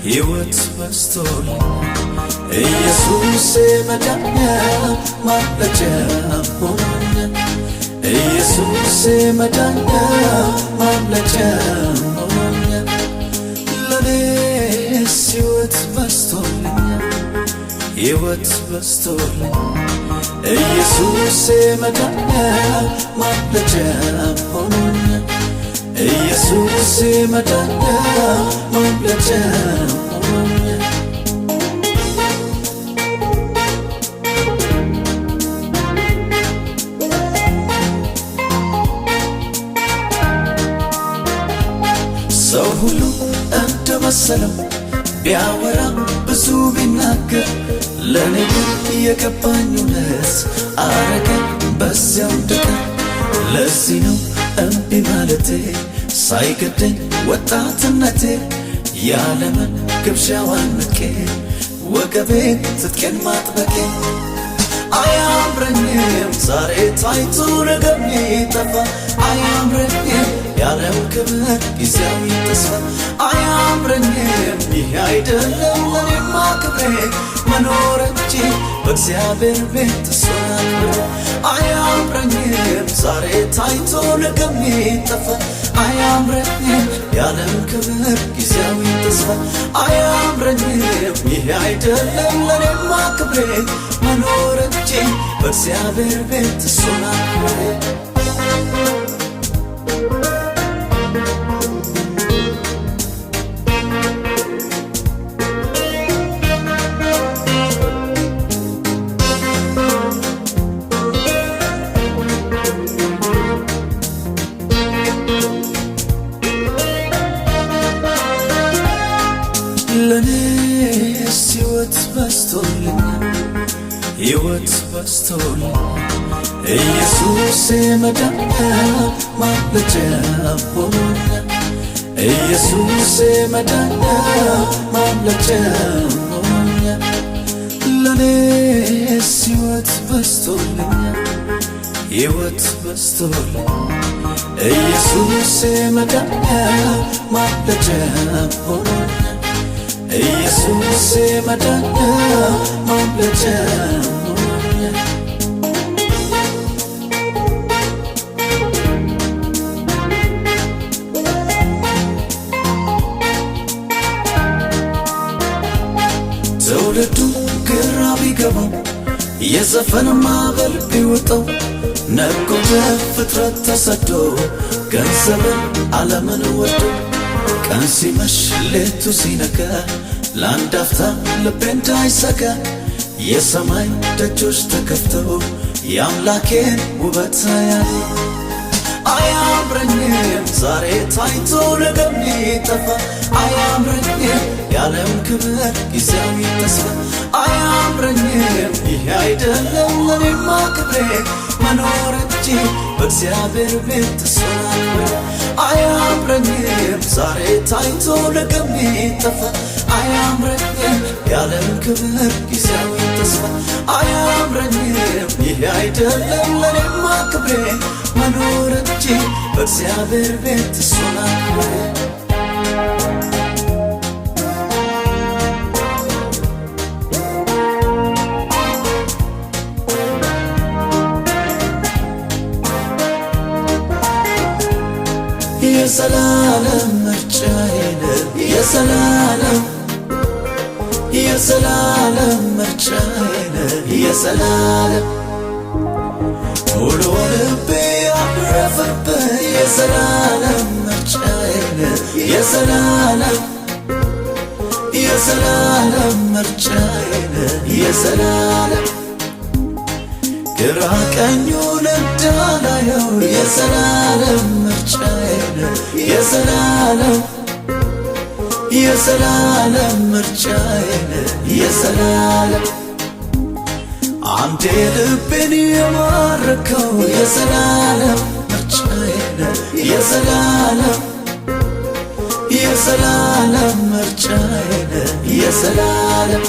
ሕይወት በስቶልኛል ኢየሱስ መዳኛ ማምለጫ ሆኖኛል ኢየሱስ መዳኛ ማምለጫ ሆኖኛል ለኔስ ሕይወት በስቶልኛል ሕይወት በስቶልኛል ኢየሱስ መዳኛ ማምለጫ ሆኖኛል ኢየሱስ መዳኛ ማምለጫ ሆኖኛል ሰው ሁሉ እንደመሰለው ቢያወራ ብዙ ቢናገር ለኔ ግን የገባኝ እውነት አረገኝ በዚያው ድቀር ለዚህ ነው እምቢ ማለቴ ሳይገደኝ ወጣትነቴ ያለምን ግብዣዋን ንቄ ወገቤን ትጥቄን ማጥበቄ አያምረኝም ዛሬ ታይቶ ነገ የሚጠፋ አያምረኝም ያለም ክብር ጊዜያዊ ተስፋ አያምረኝም ይህ አይደለም ለኔማ ክብሬ መኖር እንጂ በእግዚአብሔር ቤት እሱን አክብሬ አያምረኝም ዛሬ ታይቶ ነገ የሚጠፋ አያምረኝም ያለም ክብር ጊዜያዊ ተስፋ አያምረኝም ይህ አይደለም ለኔማ ክብሬ መኖር እንጂ በእግዚአብሔር ቤት እሱን አክብሬ ለኔስ ሕይወት በስቶልኛል ሕይወት በስቶልኛል ኢየሱስ መዳኛ ማምለጫ ሆኖኛል ኢየሱስ መዳኛ ማምለጫ ሆኖኛል ለኔስ ሕይወት በስቶልኛል ሕይወት በስቶልኛል ኢየሱስ መዳኛ ማምለጫ ሆኖኛል ኢየሱስ መዳኛ ማምለጫ ሆኖኛል ትውልዱ ግራ ቢገባው የዘፈን ማዕበል ቢውጠው ነጎደ ፍጥረት ተሰዶ ገንዘብን ዓለምን ወዶ ቀን ሲመሽ ሌቱ ሲነጋ ለአንድ አፍታ ልቤ እንዳይሰጋ የሰማይ ደጆች ተከፍተው የአምላኬን ውበት አያለሁ አያምረኝም ዛሬ ታይቶ ነገ የሚጠፋ አያምረኝም ያለም ክብር ጊዜያዊ ተስፋ አያምረኝም ይህ አይደለም ለኔማ ክብሬ መኖር እንጂ በእግዚአብሔር ቤት እሱን አክብሬ አያምረኝም ዛሬ ታይቶ ነገ የሚጠፋ አያምረኝም ያለም ክብር ጊዜያዊ ተስፋ አያምረኝም ይህ አይደለም ለኔማ ክብሬ መኖር እንጂ በእግዚአብሔር ቤት እሱን አክብሬ የዘላለም ምርጫዬ ነህ የዘላለም ምርጫዬ ነህ የዘላለም ሙሉ ልቤ ያረፈብህ የዘላለም ምርጫዬ ነህ የዘላለም ምርጫዬ ነህ የዘላለም ግራ ቀኙን እንዳላየው የዘላለም ምርጫዬ ነህ የዘላለም ምርጫዬ ነህ የዘላለም አንተ ልቤን የማረከው የዘላለም ምርጫዬ ነህ የዘላለም የዘላለም ምርጫዬ ነህ የዘላለም